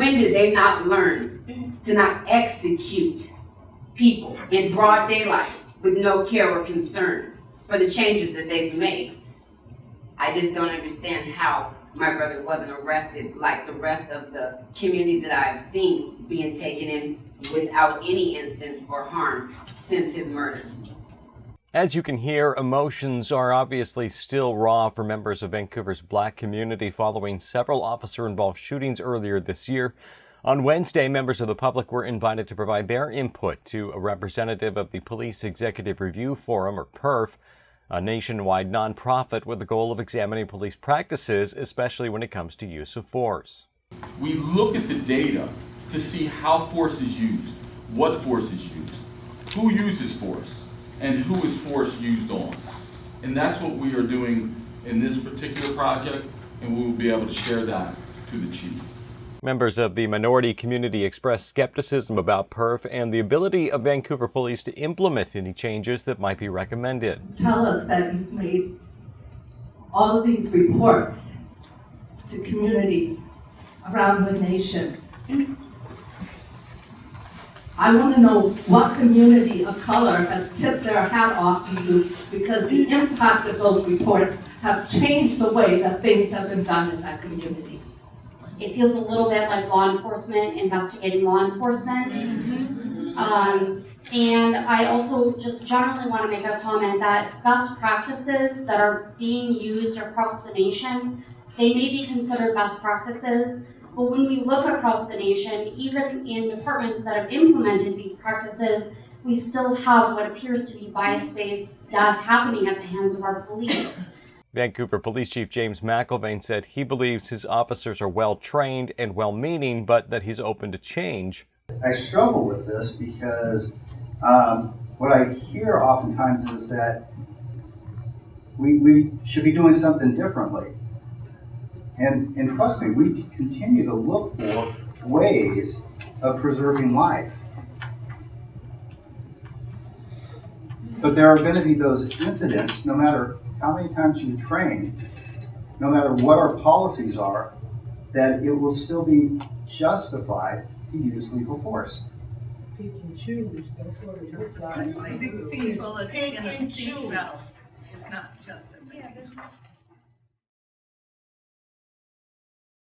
When did they not learn to not execute people in broad daylight with no care or concern for the changes that they've made? I just don't understand how my brother wasn't arrested like the rest of the community that I've seen being taken in without any instance or harm since his murder. As you can hear, emotions are obviously still raw for members of Vancouver's Black community following several officer-involved shootings earlier this year. On Wednesday, members of the public were invited to provide their input to a representative of the Police Executive Review Forum, or PERF, a nationwide nonprofit with the goal of examining police practices, especially when it comes to use of force. We look at the data to see how force is used, what force is used, who uses force, and who is force used on. And that's what we are doing in this particular project, and we will be able to share that to the chief. Members of the minority community expressed skepticism about PERF and the ability of Vancouver Police to implement any changes that might be recommended. Tell us that you've made all of these reports to communities around the nation. I want to know what community of color has tipped their hat off to you because the impact of those reports have changed the way that things have been done in that community. It feels a little bit like law enforcement investigating law enforcement. And I also just generally want to make a comment that best practices that are being used across the nation, they may be considered best practices, but when we look across the nation, even in departments that have implemented these practices, we still have what appears to be bias-based death happening at the hands of our police. Vancouver Police Chief James McElvain said he believes his officers are well-trained and well-meaning, but that he's open to change. I struggle with this because what I hear oftentimes is that we should be doing something differently. And trust me, we continue to look for ways of preserving life. But there are going to be those incidents, no matter how many times you train, no matter what our policies are, that it will still be justified to use lethal force. Pick and choose. That's what it is. 6 people is in a seatbelt. It's not just a